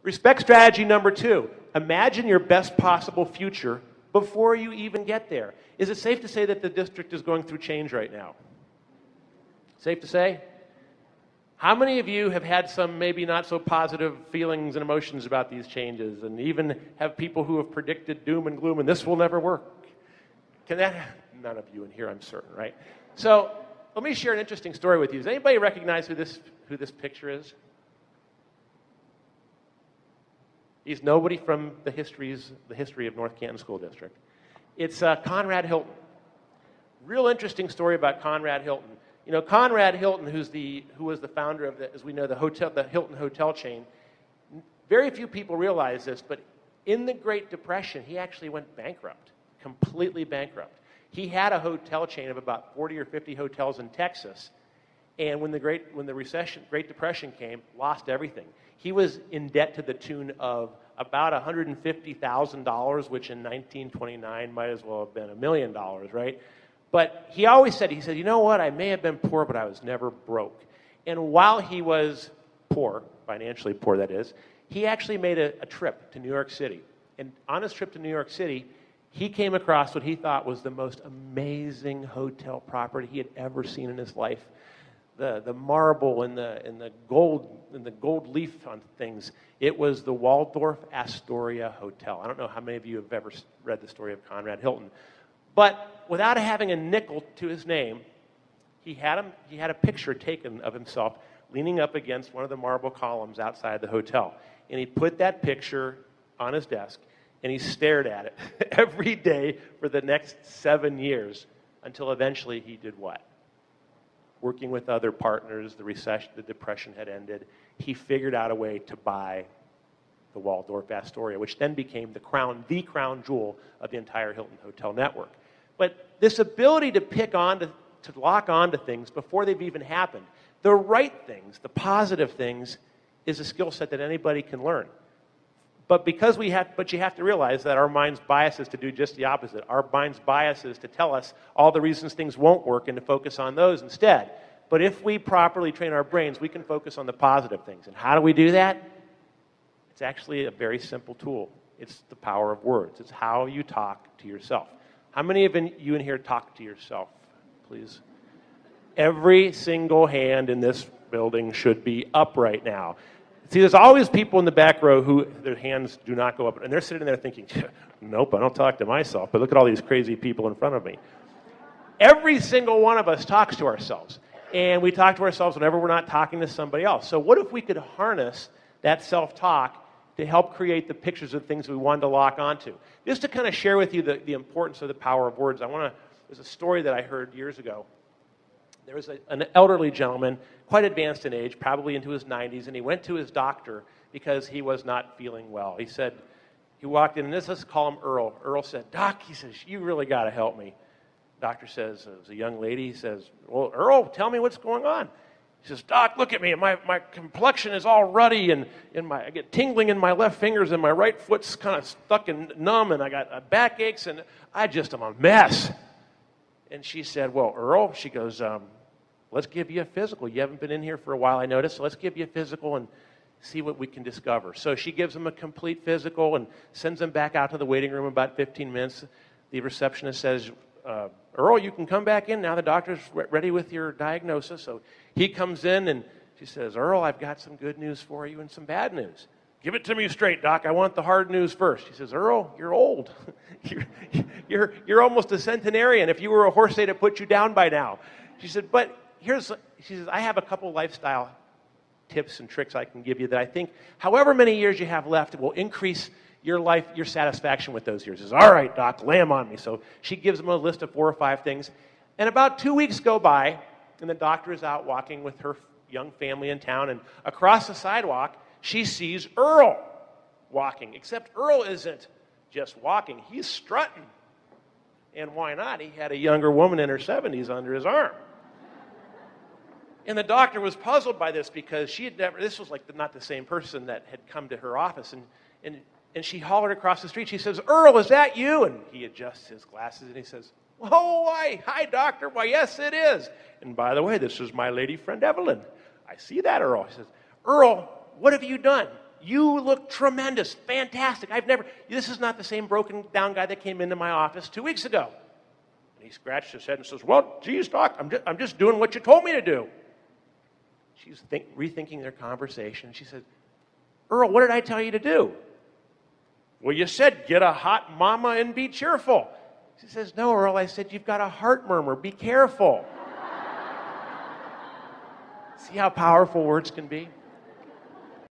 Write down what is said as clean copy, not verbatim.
Respect strategy number 2. Imagine your best possible future before you even get there. Is it safe to say that the district is going through change right now? Safe to say? How many of you have had some maybe not so positive feelings and emotions about these changes, and even have people who have predicted doom and gloom and this will never work? Can that? None of you in here, I'm certain, right? So let me share an interesting story with you. Does anybody recognize who this picture is? He's nobody from the history of North Canton School District. It's Conrad Hilton. Real interesting story about Conrad Hilton. You know, Conrad Hilton, who was the founder of, as we know, the Hilton hotel chain. Very few people realize this, but in the Great Depression, he actually went bankrupt, completely bankrupt. He had a hotel chain of about 40 or 50 hotels in Texas, and when the Great Depression came, lost everything. He was in debt to the tune of about $150,000, which in 1929 might as well have been $1 million, right? But he always said, you know what, I may have been poor, but I was never broke. And while he was poor, financially poor that is, he actually made a trip to New York City. And on his trip to New York City, he came across what he thought was the most amazing hotel property he had ever seen in his life. The marble and the gold leaf on things. It was the Waldorf Astoria Hotel. I don't know how many of you have ever read the story of Conrad Hilton, but without having a nickel to his name, he had a picture taken of himself leaning up against one of the marble columns outside the hotel, and he put that picture on his desk and he stared at it every day for the next 7 years until eventually he did what? Working with other partners, the depression had ended. He figured out a way to buy the Waldorf Astoria, which then became the crown jewel of the entire Hilton hotel network. But this ability to lock onto things before they've even happened, the right things, the positive things, is a skill set that anybody can learn. But you have to realize that our mind's bias is to do just the opposite. Our mind's bias is to tell us all the reasons things won't work and to focus on those instead. But if we properly train our brains, we can focus on the positive things. And how do we do that? It's actually a very simple tool. It's the power of words. It's how you talk to yourself. How many of you in here talk to yourself, please? Every single hand in this building should be up right now. See, there's always people in the back row who their hands do not go up, and they're sitting there thinking, nope, I don't talk to myself, but look at all these crazy people in front of me. Every single one of us talks to ourselves, and we talk to ourselves whenever we're not talking to somebody else. So what if we could harness that self-talk to help create the pictures of things we wanted to lock onto? Just to kind of share with you the importance of the power of words, there's a story that I heard years ago. There was an elderly gentleman, quite advanced in age, probably into his 90s, and he went to his doctor because he was not feeling well. He walked in, and let's call him Earl. Earl said, Doc, he says, you really got to help me. Doctor says, it was a young lady, he says, well, Earl, tell me what's going on. He says, Doc, look at me, my complexion is all ruddy, and I get tingling in my left fingers, and my right foot's kind of stuck and numb, and I got backaches, and I'm a mess. And she said, well, Earl, she goes, let's give you a physical. You haven't been in here for a while, I noticed, so let's give you a physical and see what we can discover. So she gives him a complete physical and sends him back out to the waiting room about 15 minutes. The receptionist says, Earl, you can come back in now. The doctor's ready with your diagnosis. So he comes in and she says, Earl, I've got some good news for you and some bad news. Give it to me straight, Doc. I want the hard news first. He says, Earl, you're old. you're almost a centenarian. If you were a horse, they'd have put you down by now. She said, she says, I have a couple lifestyle tips and tricks I can give you that I think, however many years you have left, it will increase your life, your satisfaction with those years. He says, all right, Doc, lay them on me. So she gives him a list of 4 or 5 things. And about 2 weeks go by, and the doctor is out walking with her young family in town, and across the sidewalk, she sees Earl walking. Except Earl isn't just walking, he's strutting. And why not? He had a younger woman in her 70s under his arm. And the doctor was puzzled by this because this was not the same person that had come to her office. And she hollered across the street. She says, Earl, is that you? And he adjusts his glasses and he says, oh, why? Hi, doctor. Why, yes, it is. And by the way, this is my lady friend, Evelyn. I see that, Earl. He says, Earl, what have you done? you look tremendous, fantastic. This is not the same broken down guy that came into my office 2 weeks ago. And he scratched his head and says, well, geez, Doc, I'm just doing what you told me to do. She's rethinking their conversation. She said, Earl, what did I tell you to do? Well, you said get a hot mama and be cheerful. She says, no, Earl, I said you've got a heart murmur. Be careful. See how powerful words can be?